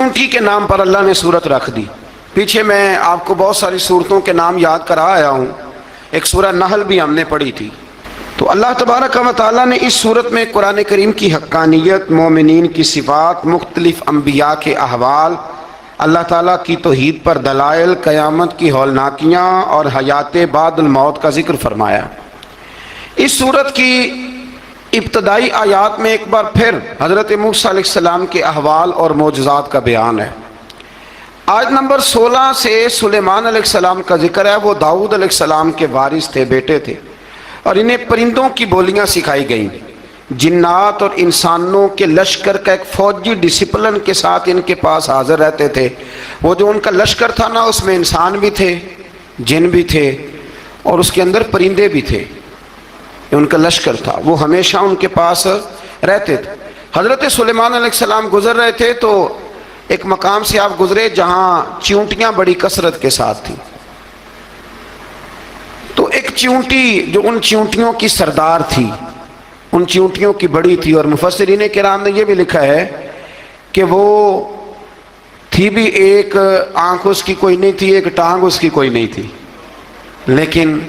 چونٹی کے نام پر اللہ نے سورت رکھ دی. پیچھے میں آپ کو بہت ساری سورتوں کے نام یاد کرا آیا ہوں. ایک سورہ نحل بھی ہم نے پڑھی تھی. تو اللہ تبارک و تعالیٰ نے اس سورت میں قرآن کریم کی حقانیت، مومنین کی صفات، مختلف انبیاء کے احوال، اللہ تعالیٰ کی توحید پر دلائل، قیامت کی ہولناکیاں اور حیات بعد الموت کا ذکر فرمایا. اس سورت کی ابتدائی آیات میں ایک بار پھر حضرت موسیٰ علیہ السلام کے احوال اور معجزات کا بیان ہے. آیت نمبر 16 سے سلیمان علیہ السلام کا ذکر ہے. وہ داؤد علیہ السلام کے وارث تھے، بیٹے تھے، اور انہیں پرندوں کی بولیاں سکھائی گئیں. جنات اور انسانوں کے لشکر کا ایک فوجی ڈسپلن کے ساتھ ان کے پاس حاضر رہتے تھے. وہ جو ان کا لشکر تھا نا، اس میں انسان بھی تھے، جن بھی تھے، اور اس کے اندر پرندے بھی تھے. ان کا لشکر تھا، وہ ہمیشہ ان کے پاس رہتے تھے. حضرت سلیمان علیہ السلام گزر رہے تھے تو ایک مقام سے آپ گزرے جہاں چیونٹیاں بڑی کثرت کے ساتھ تھیں. تو ایک چیونٹی جو ان چیونٹیوں کی سردار تھی، ان چیونٹیوں کی بڑی تھی، اور مفسرین کرام نے یہ بھی لکھا ہے کہ وہ تھی بھی، ایک آنکھ اس کی کوئی نہیں تھی، ایک ٹانگ اس کی کوئی نہیں تھی، لیکن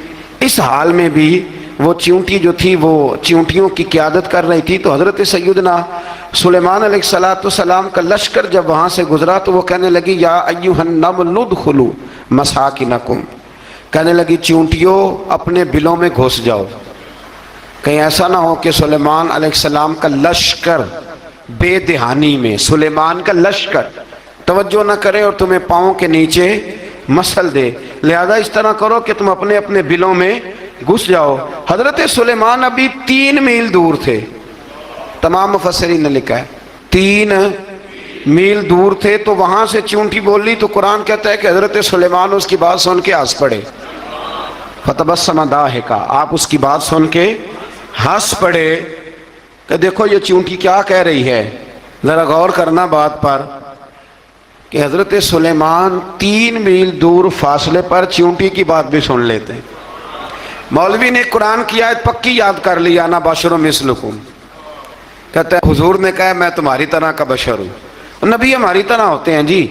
اس حال میں بھی وہ چیونٹی جو تھی وہ چیونٹیوں کی قیادت کر رہی تھی. تو حضرت سیدنا سلیمان علیہ السلام کا لشکر جب وہاں سے گزرا تو وہ کہنے لگی یا ایھا النمل ادخلوا مساکنکم، کہنے لگی چیونٹیوں اپنے بلوں میں گھس جاؤ. کہیں ایسا نہ ہو کہ سلیمان علیہ السلام کا لشکر بے دہانی میں، سلیمان کا لشکر توجہ نہ کرے اور تمہیں پاؤں کے نیچے مسل دے. لہذا اس طرح کرو کہ تم اپنے اپنے بلوں میں گھس جاؤ. حضرت سلیمان ابھی 3 میل دور تھے. تمام مفسرین نے لکھا ہے 3 میل دور تھے. تو وہاں سے چیونٹی بول لی تو قرآن کہتا ہے کہ حضرت سلیمان اس کی بات سن کے ہنس پڑے. فتبسم ضاحکا، آپ اس کی بات سن کے ہنس پڑے کہ دیکھو یہ چیونٹی کیا کہہ رہی ہے. ذرا غور کرنا بات پر کہ حضرت سلیمان 3 میل دور فاصلے پر چیونٹی کی بات بھی سن لیتے. مولوی نے قرآن کی آیت پکی یاد کر لی، انا بشر مثلکم، کہتا ہے حضور نے کہا میں تمہاری طرح کا بشر ہوں. نبی ہماری طرح ہوتے ہیں جی.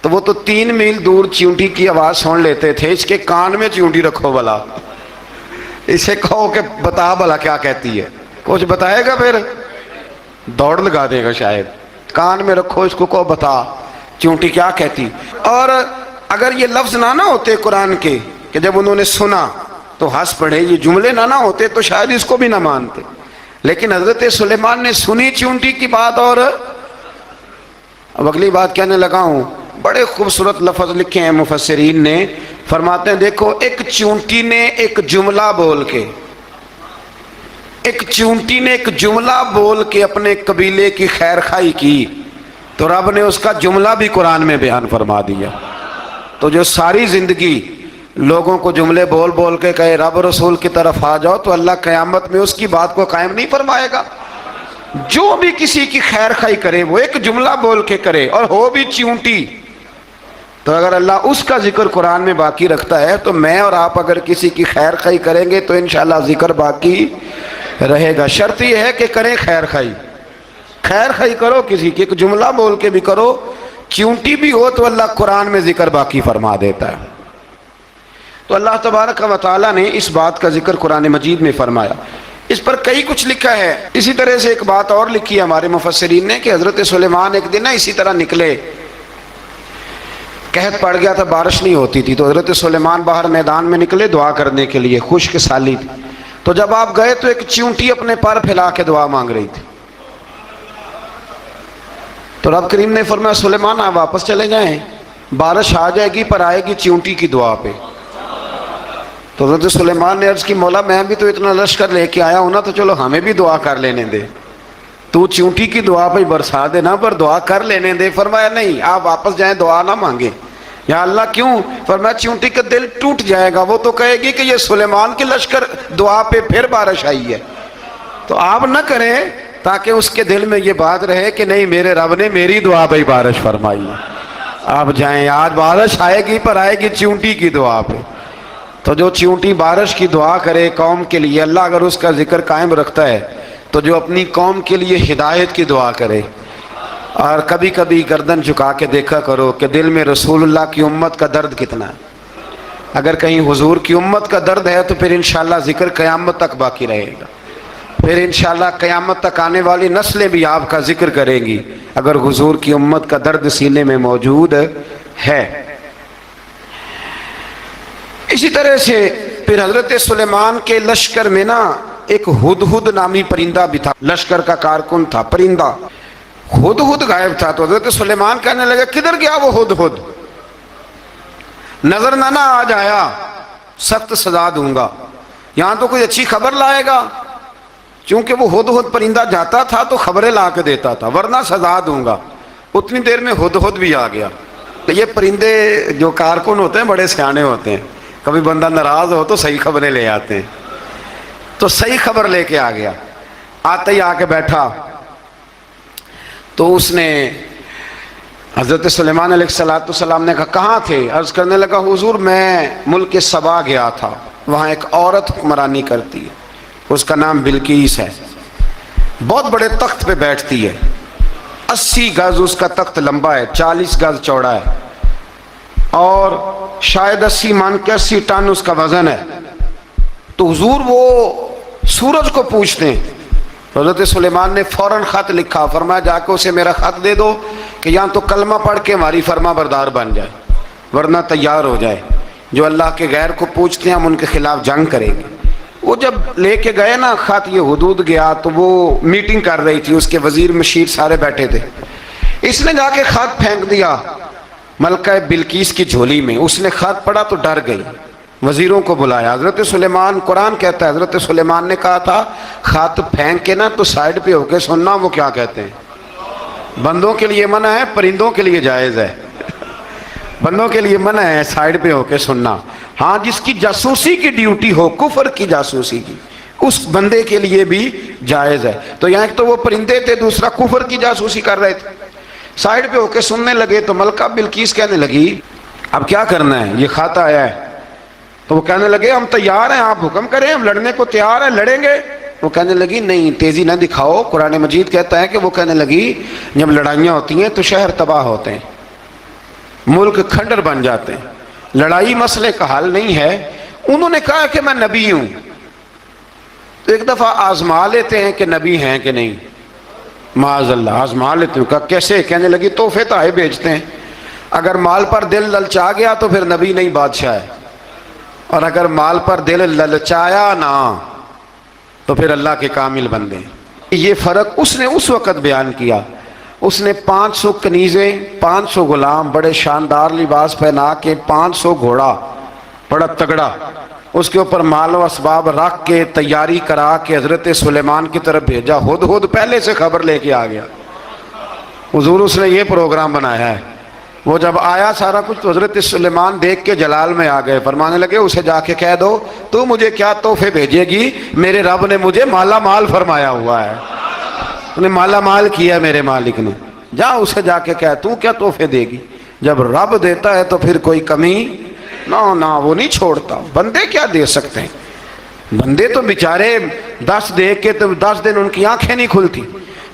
تو وہ تو 3 میل دور چیونٹی کی آواز سن لیتے تھے. اس کے کان میں چیونٹی رکھو بلا، اسے کہو کہ بتا بلا کیا کہتی ہے. کچھ بتائے گا پھر دوڑ لگا دے گا شاید. کان میں رکھو اس کو، کہو بتا چیونٹی کیا کہتی. اور اگر یہ لفظ نہ ہوتے قرآن کے کہ جب انہوں نے سنا تو ہنس پڑے، یہ جملے نہ ہوتے تو شاید اس کو بھی نہ مانتے. لیکن حضرت سلیمان نے سنی چیونٹی کی بات. اور اب اگلی بات کہنے لگا ہوں. بڑے خوبصورت لفظ لکھے ہیں مفسرین نے. فرماتے ہیں دیکھو، ایک چیونٹی نے ایک جملہ بول کے، ایک چیونٹی نے ایک جملہ بول کے اپنے قبیلے کی خیر خواہی کی تو رب نے اس کا جملہ بھی قرآن میں بیان فرما دیا. تو جو ساری زندگی لوگوں کو جملے بول بول کے کہے رب رسول کی طرف آ جاؤ، تو اللہ قیامت میں اس کی بات کو قائم نہیں فرمائے گا. جو بھی کسی کی خیر خواہی کرے وہ ایک جملہ بول کے کرے، اور ہو بھی چیونٹی. تو اگر اللہ اس کا ذکر قرآن میں باقی رکھتا ہے تو میں اور آپ اگر کسی کی خیر خواہی کریں گے تو انشاءاللہ ذکر باقی رہے گا. شرط یہ ہے کہ کریں خیر خواہی. خیر خواہی کرو کسی کی، ایک جملہ بول کے بھی کرو، چیونٹی بھی ہو تو اللہ قرآن میں ذکر باقی فرما دیتا ہے. تو اللہ تبارک و تعالیٰ نے اس بات کا ذکر قرآن مجید میں فرمایا. اس پر کئی کچھ لکھا ہے. اسی طرح سے ایک بات اور لکھی ہے ہمارے مفسرین نے کہ حضرت سلیمان ایک دن اسی طرح نکلے، قحط پڑ گیا تھا، بارش نہیں ہوتی تھی. تو حضرت سلیمان باہر میدان میں نکلے دعا کرنے کے لیے، خشک سالی تھی. تو جب آپ گئے تو ایک چیونٹی اپنے پر پھیلا کے دعا مانگ رہی تھی. تو رب کریم نے فرمایا سلیمان آپ واپس چلے جائیں، بارش آ جائے گی پر آئے گی چیونٹی کی دعا پہ. تو حضرت سلیمان نے عرض کی مولا میں بھی تو اتنا لشکر لے کے آیا ہوں نا، تو چلو ہمیں بھی دعا کر لینے دے. تو چیونٹی کی دعا پہ برسا دینا پر دعا کر لینے دے. فرمایا نہیں، آپ واپس جائیں، دعا نہ مانگے. یا اللہ کیوں؟ فرمایا چیونٹی کا دل ٹوٹ جائے گا، وہ تو کہے گی کہ یہ سلیمان کی لشکر دعا پہ پھر بارش آئی ہے. تو آپ نہ کریں تاکہ اس کے دل میں یہ بات رہے کہ نہیں میرے رب نے میری دعا پہ بارش فرمائی ہے. آپ جائیں، آج بارش آئے گی پر آئے گی چیونٹی کی دعا پہ. تو جو چیونٹی بارش کی دعا کرے قوم کے لیے، اللہ اگر اس کا ذکر قائم رکھتا ہے تو جو اپنی قوم کے لیے ہدایت کی دعا کرے، اور کبھی کبھی گردن جھکا کے دیکھا کرو کہ دل میں رسول اللہ کی امت کا درد کتنا ہے. اگر کہیں حضور کی امت کا درد ہے تو پھر انشاءاللہ ذکر قیامت تک باقی رہے گا. پھر انشاءاللہ قیامت تک آنے والی نسلیں بھی آپ کا ذکر کریں گی اگر حضور کی امت کا درد سینے میں موجود ہے. اسی طرح سے پھر حضرت سلیمان کے لشکر میں نا ایک ہدہد نامی پرندہ بھی تھا. لشکر کا کارکن تھا پرندہ. ہدہد غائب تھا تو حضرت سلیمان کہنے لگے کدھر گیا وہ ہدہد؟ نظر نہ آ جایا سخت سزا دوں گا. یہاں تو کوئی اچھی خبر لائے گا. چونکہ وہ ہدہد پرندہ جاتا تھا تو خبریں لا کے دیتا تھا ورنہ سزا دوں گا. اتنی دیر میں ہدہد بھی آ گیا. یہ پرندے جو کارکن ہوتے ہیں بڑے سیانے ہوتے ہیں. کبھی بندہ ناراض ہو تو صحیح خبریں لے آتے ہیں. تو صحیح خبر لے کے آ گیا. آتے ہی آ کے بیٹھا تو اس نے حضرت سلیمان علیہ السلام نے کہا کہاں تھے؟ عرض کرنے لگا حضور میں ملک سبا گیا تھا. وہاں ایک عورت حکمرانی کرتی ہے, اس کا نام بلقیس ہے. بہت بڑے تخت پہ بیٹھتی ہے. 80 گز اس کا تخت لمبا ہے, 40 گز چوڑا ہے, اور شاید 80 من کے 80 ٹن اس کا وزن ہے. تو حضور وہ سورج کو پوچھتے ہیں. حضرت سلیمان نے فوراً خط لکھا, فرمایا جا کے اسے میرا خط دے دو کہ یہاں تو کلمہ پڑھ کے ہماری فرما بردار بن جائے ورنہ تیار ہو جائے. جو اللہ کے غیر کو پوچھتے ہیں ہم ان کے خلاف جنگ کریں گے. وہ جب لے کے گئے نا خط, یہ حدود گیا تو وہ میٹنگ کر رہی تھی, اس کے وزیر مشیر سارے بیٹھے تھے. اس نے جا کے خط پھینک دیا ملکہ بلقیس کی جھولی میں. اس نے خط پڑھا تو ڈر گئی. وزیروں کو بلایا. حضرت سلیمان, قرآن کہتا ہے حضرت سلیمان نے کہا تھا خط پھینک کے نا تو سائڈ پہ ہو کے سننا. وہ کیا کہتے ہیں؟ بندوں کے لیے منع ہے, پرندوں کے لیے جائز ہے. بندوں کے لیے منع ہے سائڈ پہ ہو کے سننا. ہاں جس کی جاسوسی کی ڈیوٹی ہو, کفر کی جاسوسی کی, اس بندے کے لیے بھی جائز ہے. تو یہاں ایک تو وہ پرندے تھے, دوسرا کفر کی جاسوسی کر رہے تھے. سائڈ پہ ہو کے سننے لگے تو ملکہ بلقیس کہنے لگی اب کیا کرنا ہے, یہ خط آیا ہے. تو وہ کہنے لگے ہم تیار ہیں, آپ حکم کریں, ہم لڑنے کو تیار ہیں, لڑیں گے. وہ کہنے لگی نہیں تیزی نہ دکھاؤ. قرآن مجید کہتا ہے کہ وہ کہنے لگی جب لڑائیاں ہوتی ہیں تو شہر تباہ ہوتے ہیں, ملک کھنڈر بن جاتے ہیں, لڑائی مسئلے کا حل نہیں ہے. انہوں نے کہا کہ میں نبی ہوں. تو ایک دفعہ آزما لیتے ہیں کہ نبی ہیں کہ نہیں, معاذ اللہ آزما لیتے ہیں. کہا کیسے؟ کہنے لگی تحفے تحائف بھیجتے ہیں. اگر مال پر دل للچا گیا تو پھر نبی نہیں بادشاہ ہے, اور اگر مال پر دل للچایا نہ تو پھر اللہ کے کامل بندے. یہ فرق اس نے اس وقت بیان کیا. اس نے 500 کنیزیں, 500 غلام, بڑے شاندار لباس پہنا کے, 500 گھوڑا بڑا تگڑا, اس کے اوپر مال و اسباب رکھ کے تیاری کرا کے حضرت سلیمان کی طرف بھیجا. ہدہد پہلے سے خبر لے کے آ گیا. حضور اس نے یہ پروگرام بنایا ہے. وہ جب آیا سارا کچھ تو حضرت سلیمان دیکھ کے جلال میں آ گئے. فرمانے لگے اسے جا کے کہہ دو تو مجھے کیا تحفے بھیجے گی, میرے رب نے مجھے مالا مال فرمایا ہوا ہے, انہیں مالا مال کیا میرے مالک نے. جا اسے جا کے کہہ تو کیا تحفے دے گی. جب رب دیتا ہے تو پھر کوئی کمی نہ وہ نہیں چھوڑتا. بندے کیا دے سکتے ہیں؟ بندے تو بیچارے 10 دے کے تو 10 دن ان کی آنکھیں نہیں کھلتی.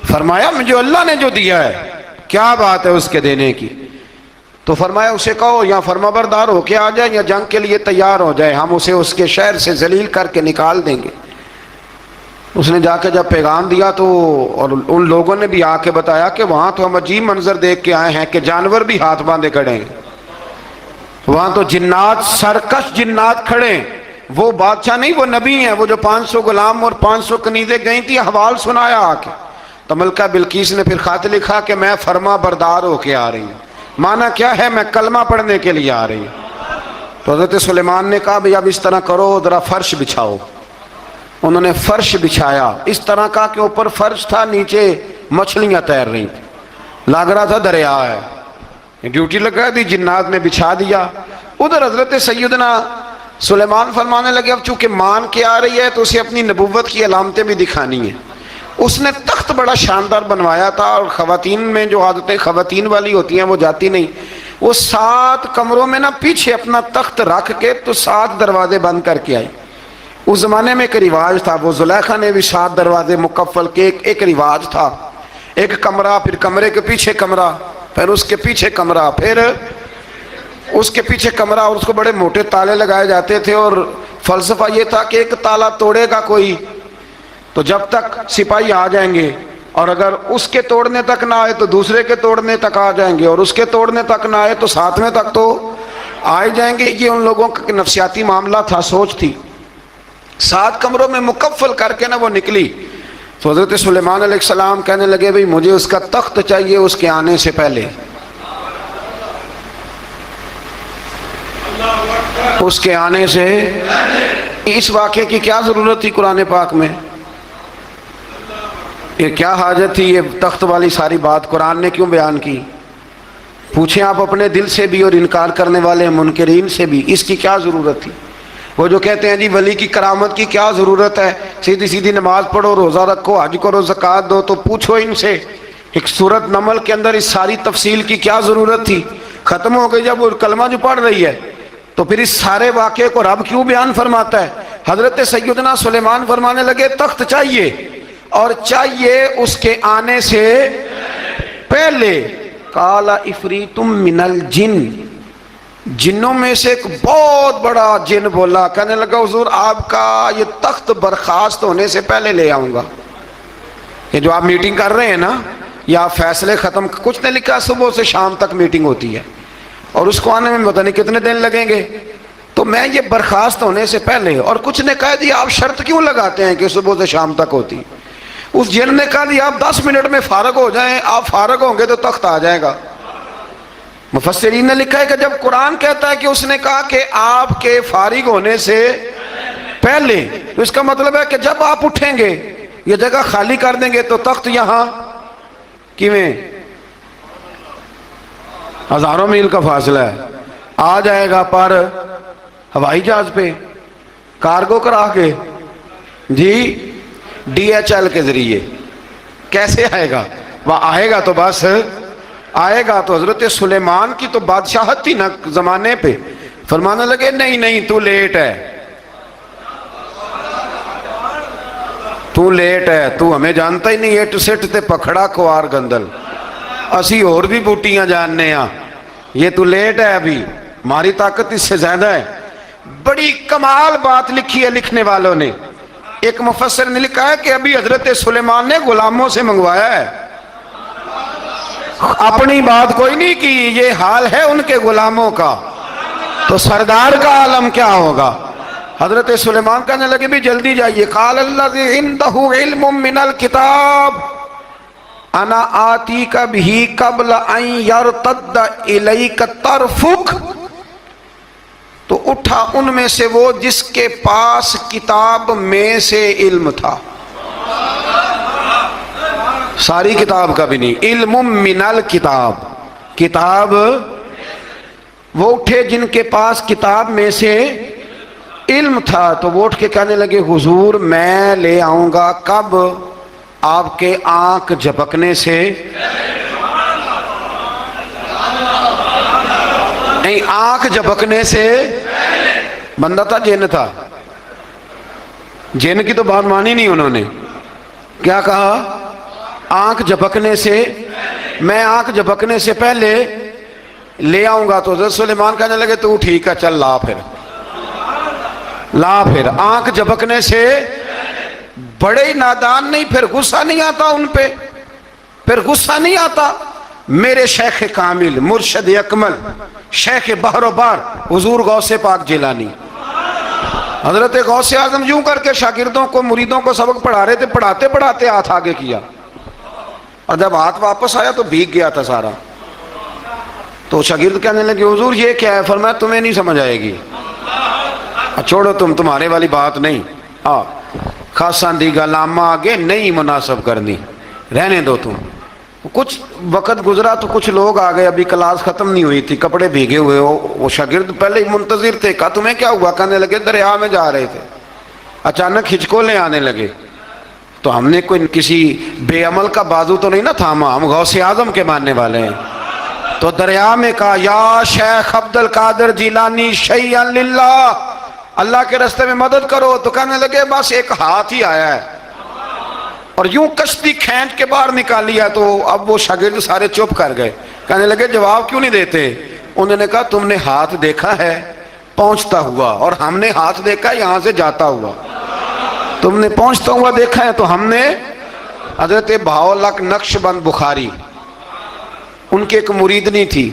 فرمایا مجھے اللہ نے جو دیا ہے کیا بات ہے اس کے دینے کی. تو فرمایا اسے کہو یا فرما بردار ہو کے آ جائے یا جنگ کے لیے تیار ہو جائے, ہم اسے اس کے شہر سے ذلیل کر کے نکال دیں گے. اس نے جا کے جب پیغام دیا تو اور ان لوگوں نے بھی آ کے بتایا کہ وہاں تو ہم عجیب منظر دیکھ کے آئے ہیں کہ جانور بھی ہاتھ باندھے کھڑے ہیں, وہاں تو جنات, سرکش جنات کھڑے ہیں. وہ بادشاہ نہیں, وہ نبی ہیں. وہ جو 500 غلام اور 500 کنیزیں گئی تھی حوال سنایا آ کے. تو ملکہ بلقیس نے پھر خط لکھا کہ میں فرما بردار ہو کے آ رہی ہوں. مانا کیا ہے؟ میں کلمہ پڑھنے کے لیے آ رہی ہوں. تو حضرت سلیمان نے کہا بھئی اب اس طرح کرو, ذرا فرش بچھاؤ. انہوں نے فرش بچھایا اس طرح کا کہ اوپر فرش تھا, نیچے مچھلیاں تیر رہی تھیں, لگ رہا تھا دریا ہے. ڈیوٹی لگا دی, جنات نے بچھا دیا. ادھر حضرت سیدنا سلیمان فرمانے لگے اب چونکہ مان کے آ رہی ہے تو اسے اپنی نبوت کی علامتیں بھی دکھانی ہیں. اس نے تخت بڑا شاندار بنوایا تھا, اور خواتین میں جو عادتیں خواتین والی ہوتی ہیں وہ جاتی نہیں. وہ 7 کمروں میں نا پیچھے اپنا تخت رکھ کے تو 7 دروازے بند کر کے آئی. اس زمانے میں ایک رواج تھا, وہ زلیخا نے بھی 7 دروازے مکفل کے, ایک رواج تھا. ایک کمرہ، پھر کمرے کے پیچھے کمرہ، پھر اس کے پیچھے کمرہ، پھر اس کے پیچھے کمرہ، اور اس کو بڑے موٹے تالے لگائے جاتے تھے، اور فلسفہ یہ تھا کہ ایک تالا توڑے گا کوئی تو جب تک سپاہی آ جائیں گے، اور اگر اس کے توڑنے تک نہ آئے تو دوسرے کے توڑنے تک آ جائیں گے، اور اس کے توڑنے تک نہ آئے تو ساتویں تک تو آ جائیں گے۔ یہ ان لوگوں کا نفسیاتی معاملہ تھا، سوچ تھی۔ 7 کمروں میں مکفل کر کے نہ وہ نکلی تو حضرت سلیمان علیہ السلام کہنے لگے بھئی مجھے اس کا تخت چاہیے اس کے آنے سے پہلے، اس کے آنے سے۔ اس واقعے کی کیا ضرورت تھی قرآن پاک میں؟ یہ کیا حاجت تھی یہ تخت والی ساری بات قرآن نے کیوں بیان کی؟ پوچھیں آپ اپنے دل سے بھی اور انکار کرنے والے منکرین سے بھی، اس کی کیا ضرورت تھی؟ وہ جو کہتے ہیں جی ولی کی کرامت کی کیا ضرورت ہے، سیدھی سیدھی نماز پڑھو، روزہ رکھو، حج کرو، زکوٰۃ دو، تو پوچھو ان سے ایک سورت نمل کے اندر اس ساری تفصیل کی کیا ضرورت تھی؟ ختم ہو گئی جب وہ کلمہ جو پڑھ رہی ہے تو پھر اس سارے واقعے کو رب کیوں بیان فرماتا ہے؟ حضرت سیدنا سلیمان فرمانے لگے تخت چاہیے، اور چاہیے اس کے آنے سے پہلے۔ قال عفریت من الجن، جنوں میں سے ایک بہت بڑا جن بولا، کہنے لگا حضور آپ کا یہ تخت برخاست ہونے سے پہلے لے آؤں گا۔ یہ جو آپ میٹنگ کر رہے ہیں نا، یا آپ فیصلے ختم، کچھ نے لکھا صبح سے شام تک میٹنگ ہوتی ہے اور اس کو آنے میں پتہ نہیں کتنے دن لگیں گے، تو میں یہ برخاست ہونے سے پہلے، اور کچھ نے کہہ دیا آپ شرط کیوں لگاتے ہیں کہ صبح سے شام تک ہوتی؟ اس جن نے کہا دیا آپ 10 منٹ میں فارغ ہو جائیں، آپ فارغ ہوں گے تو تخت آ جائے گا۔ مفسرین نے لکھا ہے کہ جب قرآن کہتا ہے کہ اس نے کہا کہ آپ کے فارغ ہونے سے پہلے، تو اس کا مطلب ہے کہ جب آپ اٹھیں گے یہ جگہ خالی کر دیں گے تو تخت یہاں کیویں ہزاروں میل کا فاصلہ ہے آ جائے گا، پر ہوائی جہاز پہ کارگو کرا کے، جی DHL کے ذریعے کیسے آئے گا؟ وہ آئے گا تو بس آئے گا۔ تو حضرت سلیمان کی تو بادشاہت تھی نا زمانے پہ، فرمانے لگے نہیں نہیں تو لیٹ ہے، تو لیٹ ہے، تو ہمیں جانتا ہی نہیں، ایٹ سٹ تے پکھڑا کوار گندل، اسی اور بھی بوٹیاں جاننے ہاں، یہ تو لیٹ ہے، ابھی ہماری طاقت اس سے زیادہ ہے۔ بڑی کمال بات لکھی ہے لکھنے والوں نے۔ ایک مفسر نے لکھا ہے کہ ابھی حضرت سلیمان نے غلاموں سے منگوایا ہے، اپنی بات کوئی نہیں کی، یہ حال ہے ان کے غلاموں کا، تو سردار کا عالم کیا ہوگا؟ حضرت سلیمان کہنے لگے بھی جلدی جائیے۔ قال الذی عنده علم من الکتاب انا آتیک بہ قبل ان یرتد الیک طرفک، تو اٹھا ان میں سے وہ جس کے پاس کتاب میں سے علم تھا، ساری کتاب کا بھی نہیں، علم من الکتاب، کتاب، وہ اٹھے جن کے پاس کتاب میں سے علم تھا، تو وہ اٹھ کے کہنے لگے حضور میں لے آؤں گا، کب؟ آپ کے آنکھ جھپکنے سے نہیں، آنکھ جھپکنے سے، بندہ تھا جن تھا، جن کی تو بات مانی نہیں انہوں نے، کیا کہا؟ آنکھ جھپکنے سے، میں آنکھ جھپکنے سے پہلے لے آؤں گا۔ تو حضرت سلیمان کہنے لگے تو ٹھیک ہے چل لا، پھر لا، پھر آنکھ جھپکنے سے بڑے ہی نادان نہیں، پھر غصہ نہیں آتا ان پہ، پھر غصہ نہیں آتا۔ میرے شیخ کامل، مرشد اکمل، شیخ بحر و بار، حضور غوث پاک جیلانی، حضرت غوث اعظم یوں کر کے شاگردوں کو، مریدوں کو سبق پڑھا رہے تھے، پڑھاتے پڑھاتے ہاتھ آگے کیا، اور جب ہاتھ واپس آیا تو بھیگ گیا تھا سارا۔ تو شاگرد کہنے لگے حضور یہ کیا ہے؟ فرمایا تمہیں نہیں سمجھ آئے گی، چھوڑو تمہارے والی بات نہیں، خاصاں دی گلامہ آگے نہیں مناسب کرنی، رہنے دو تم۔ کچھ وقت گزرا تو کچھ لوگ آ گئے، ابھی کلاس ختم نہیں ہوئی تھی، کپڑے بھیگے ہوئے ہو، وہ شاگرد پہلے ہی منتظر تھے، کہا تمہیں کیا ہوا؟ کہنے لگے دریا میں جا رہے تھے، اچانک ہچکولے آنے لگے، تو ہم نے کوئی کسی بے عمل کا بازو تو نہیں نہ تھاما، ہم غوث اعظم کے ماننے والے ہیں، تو دریا میں کہا یا شیخ عبد القادر جیلانی شیئا للہ، اللہ کے راستے میں مدد کرو، تو کہنے لگے بس ایک ہاتھ ہی آیا ہے، اور یوں کشتی کھینچ کے باہر نکالی ہے. تو اب وہ شاگرد سارے چپ کر گئے, کہنے لگے جواب کیوں نہیں دیتے؟ انہوں نے کہا تم نے ہاتھ دیکھا ہے پہنچتا ہوا, اور ہم نے ہاتھ دیکھا یہاں سے جاتا ہوا. تم نے پہنچتا ہوا دیکھا ہے, تو ہم نے حضرت بہاؤالحق نقشبند بخاری, ان کی ایک مریدنی تھی,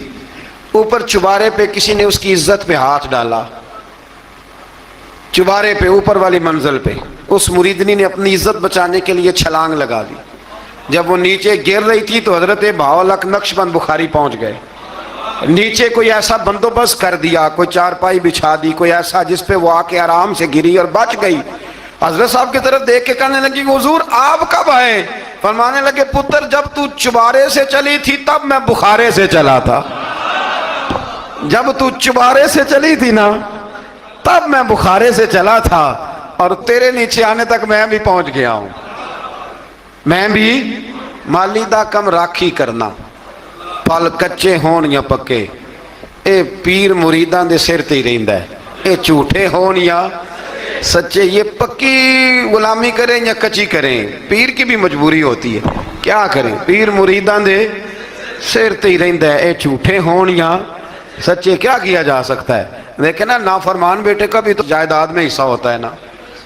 اوپر چبارے پہ کسی نے اس کی عزت پہ ہاتھ ڈالا, چبارے پہ اوپر والی منزل پہ. اس مریدنی نے اپنی عزت بچانے کے لیے چھلانگ لگا دی. جب وہ نیچے گر رہی تھی تو حضرت بہاؤالحق نقشبند بخاری پہنچ گئے. نیچے کوئی ایسا بندوبست کر دیا, کوئی چارپائی بچھا دی, کوئی ایسا جس پہ وہ آ کے آرام سے گری اور بچ گئی. حضرت صاحب کی طرف دیکھ کے کہنے لگی حضور آپ کب آئے؟ فرمانے لگے پتر جب تو چبارے سے چلی تھی تب میں بخارے سے چلا تھا. جب تو چبارے سے چلی تھی نا تب میں بخارے سے چلا تھا, اور تیرے نیچے آنے تک میں بھی پہنچ گیا ہوں. میں بھی مالیدہ کم راکھی کرنا, پھل کچے ہون یا پکے, اے پیر مریداں دے سر تے ہی رہندا ہے. اے جھوٹے ہون یا سچے, یہ پکی غلامی کریں یا کچی کریں, پیر کی بھی مجبوری ہوتی ہے, کیا کریں, پیر مریداں دے سر تے ہی رہندا ہے. اے جھوٹے ہون یا سچے, کیا کیا جا سکتا ہے. دیکھیں نا, نافرمان بیٹے کا بھی تو جائیداد میں حصہ ہوتا ہے نا,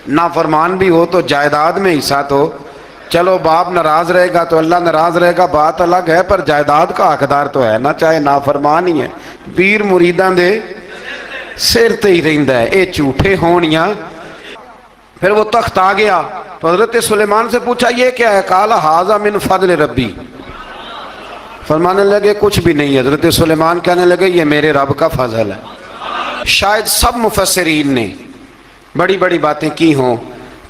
نافرمان بھی ہو تو جائیداد میں حصہ, تو چلو باپ ناراض رہے گا تو اللہ ناراض رہے گا, بات الگ ہے, پر جائیداد کا حقدار تو ہے نا, چاہے نافرمان ہی ہے. پیر مریداں دے سر تے ہی رہندا ہے, اے جھوٹے ہون یا. پھر وہ تخت آ گیا تو حضرت سلیمان سے پوچھا یہ کیا ہے؟ قال ھذا من فضل ربی. فرمانے لگے کچھ بھی نہیں. حضرت سلیمان کہنے لگے یہ میرے رب کا فضل ہے. شاید سب مفسرین نے بڑی بڑی باتیں کی ہوں,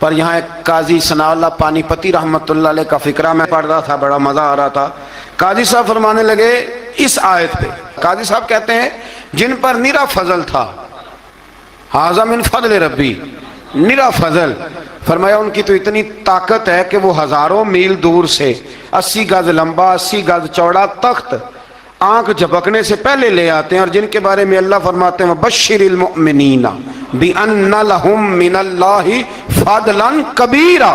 پر یہاں ایک قاضی ثناء اللہ پانی پتی رحمت اللہ علیہ کا فقرہ میں پڑھ رہا تھا, بڑا مزہ آ رہا تھا. قاضی صاحب فرمانے لگے اس آیت پہ, قاضی صاحب کہتے ہیں جن پر نرا فضل تھا, ھذا من فضل ربی, نرا فضل, فرمایا ان کی تو اتنی طاقت ہے کہ وہ ہزاروں میل دور سے 80 گز لمبا 80 گز چوڑا تخت آنکھ جھپکنے سے پہلے لے آتے ہیں. اور جن کے بارے میں اللہ فرماتے ہیں بشر المؤمنین بان لہم من اللہ فضلا کبیرا,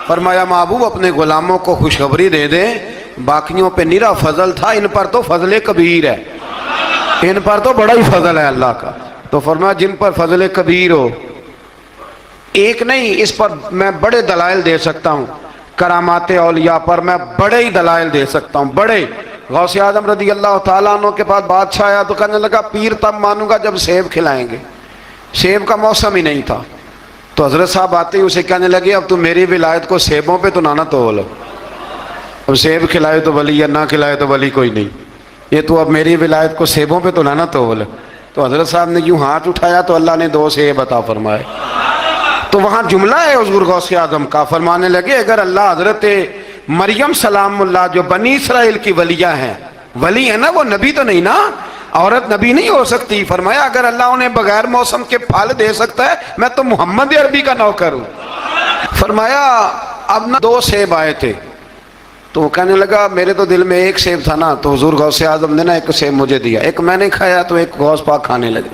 فرمایا محبوب اپنے غلاموں کو خوشخبری دے دیں, باقیوں پہ نرا فضل تھا, ان پر تو فضل کبیر ہے, ان پر تو بڑا ہی فضل ہے اللہ کا. تو فرمایا جن پر فضل کبیر ہو, ایک نہیں, اس پر میں بڑے دلائل دے سکتا ہوں, کرامات اولیاء پر میں بڑے ہی دلائل دے سکتا ہوں, بڑے. غوث اعظم رضی اللہ تعالیٰ عنہ کے پاس بادشاہ آیا تو کہنے لگا پیر تب مانوں گا جب سیب کھلائیں گے. سیب کا موسم ہی نہیں تھا. تو حضرت صاحب آتے ہی اسے کہنے لگے اب تو میری ولایت کو سیبوں پہ تو نہ تول, اب سیب کھلائے تو ولی یا نہ کھلائے تو ولی کوئی نہیں, یہ تو اب میری ولایت کو سیبوں پہ تو نہ تول. تو حضرت صاحب نے یوں ہاتھ اٹھایا تو اللہ نے 2 سیب عطا فرمائے. تو وہاں جملہ ہے حضور غوث اعظم کا, فرمانے لگے اگر اللہ حضرت مریم سلام اللہ جو بنی اسرائیل کی ولیہ ہیں, ولی ہے نا, وہ نبی تو نہیں نا, عورت نبی نہیں ہو سکتی. فرمایا اگر اللہ انہیں بغیر موسم کے پھل دے سکتا ہے, میں تو محمد عربی کا نوکر ہوں. فرمایا اب نہ 2 سیب آئے تھے, تو وہ کہنے لگا میرے تو دل میں 1 سیب تھا نا, تو حضور غوث اعظم نے نا 1 سیب مجھے دیا, 1 میں نے کھایا تو 1 غوث پاک کھانے لگے.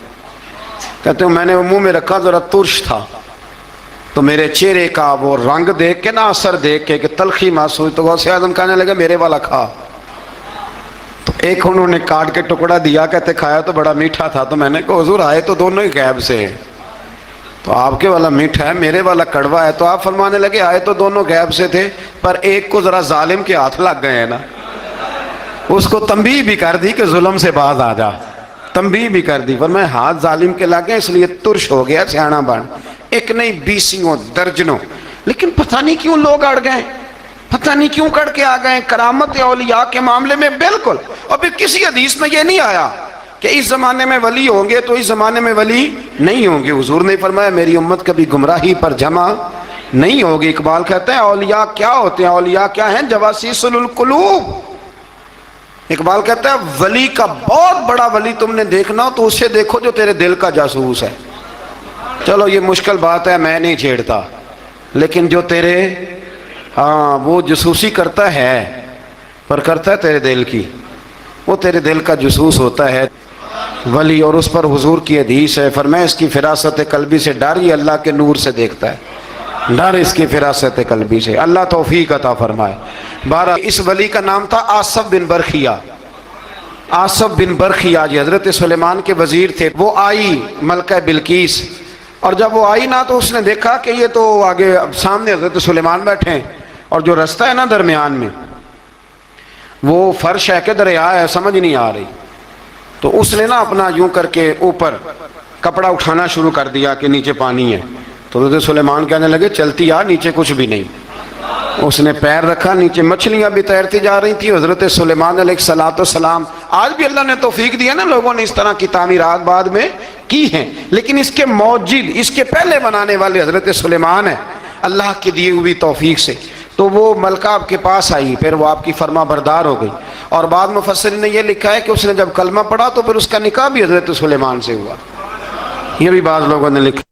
کہتے ہیں میں نے منہ میں رکھا, ذرا ترش تھا, تو میرے چہرے کا وہ رنگ دیکھ کے نا, اثر دیکھ کے کہ تلخی محسوس, تو غوث اعظم کہنے لگے میرے والا کھا. تو 1 انہوں نے کاٹ کے ٹکڑا دیا, کہتے کھایا تو بڑا میٹھا تھا. تو میں نے کہا حضور آئے تو دونوں ہی غیب سے ہیں, تو آپ کے والا میٹھا ہے میرے والا کڑوا ہے. تو آپ فرمانے لگے آئے تو دونوں غیب سے تھے, پر ایک کو ذرا ظالم کے ہاتھ لگ گئے ہیں نا, اس کو تنبیہ بھی کر دی کہ ظلم سے باز آ جا, تنبیہ بھی کر دی. فرمایا ہاتھ ظالم کے لگ گئے اس لیے ترش ہو گیا, سیانا بن. 1 نہیں 20 درجنوں. لیکن پتہ نہیں کیوں لوگ اڑ گئے, پتہ نہیں کیوں کڑ کے آ گئے کرامت اولیاء کے معاملے میں. بالکل, اور پھر کسی حدیث میں یہ نہیں آیا کہ اس زمانے میں ولی ہوں گے تو اس زمانے میں ولی نہیں ہوں گے. حضور نے فرمایا میری امت کبھی گمراہی پر جمع نہیں ہوگی. اقبال کہتے ہیں اولیاء کیا ہوتے ہیں, اولیاء کیا ہیں, جواسیس القلوب. اقبال کہتا ہے ولی کا بہت بڑا ولی تم نے دیکھنا ہو تو اسے دیکھو جو تیرے دل کا جاسوس ہے. چلو یہ مشکل بات ہے, میں نہیں چھیڑتا, لیکن جو تیرے وہ جاسوسی کرتا ہے, پر کرتا ہے تیرے دل کی, وہ تیرے دل کا جاسوس ہوتا ہے ولی. اور اس پر حضور کی حدیث ہے, فرمایا اس کی فراست قلبی سے ڈر, یہ اللہ کے نور سے دیکھتا ہے. ڈر اس کی فراست قلبی سے، اللہ توفیق عطا فرمائے۔ بہرحال اس ولی کا نام تھا آصف بن برخیہ۔ آصف بن برخیہ جی حضرت سلیمان کے وزیر تھے۔ وہ آئی ملکہ بلقیس، اور جب وہ آئی نا تو اس نے دیکھا کہ یہ تو آگے سامنے حضرت سلیمان بیٹھے ہیں، اور جو رستہ ہے نا درمیان میں وہ فرش ہے کہ دریا ہے سمجھ نہیں آ رہی، تو اس نے نا اپنا یوں کر کے اوپر کپڑا اٹھانا شروع کر دیا کہ نیچے پانی ہے، تو حضرت سلیمان کہنے لگے چلتی آ، نیچے کچھ بھی نہیں۔ اس نے پیر رکھا، نیچے مچھلیاں بھی تیرتی جا رہی تھیں۔ حضرت سلیمان علیہ الصلوۃ والسلام، آج بھی اللہ نے توفیق دیا نا، لوگوں نے اس طرح کی تعمیرات بعد میں کی ہیں، لیکن اس کے موجد، اس کے پہلے بنانے والے حضرت سلیمان ہیں اللہ کی دی ہوئی توفیق سے۔ تو وہ ملکہ آپ کے پاس آئی، پھر وہ آپ کی فرما بردار ہو گئی، اور بعد مفسرین نے یہ لکھا ہے کہ اس نے جب کلمہ پڑھا تو پھر اس کا نکاح بھی حضرت سلیمان سے ہوا، یہ بھی بعض لوگوں نے لکھا۔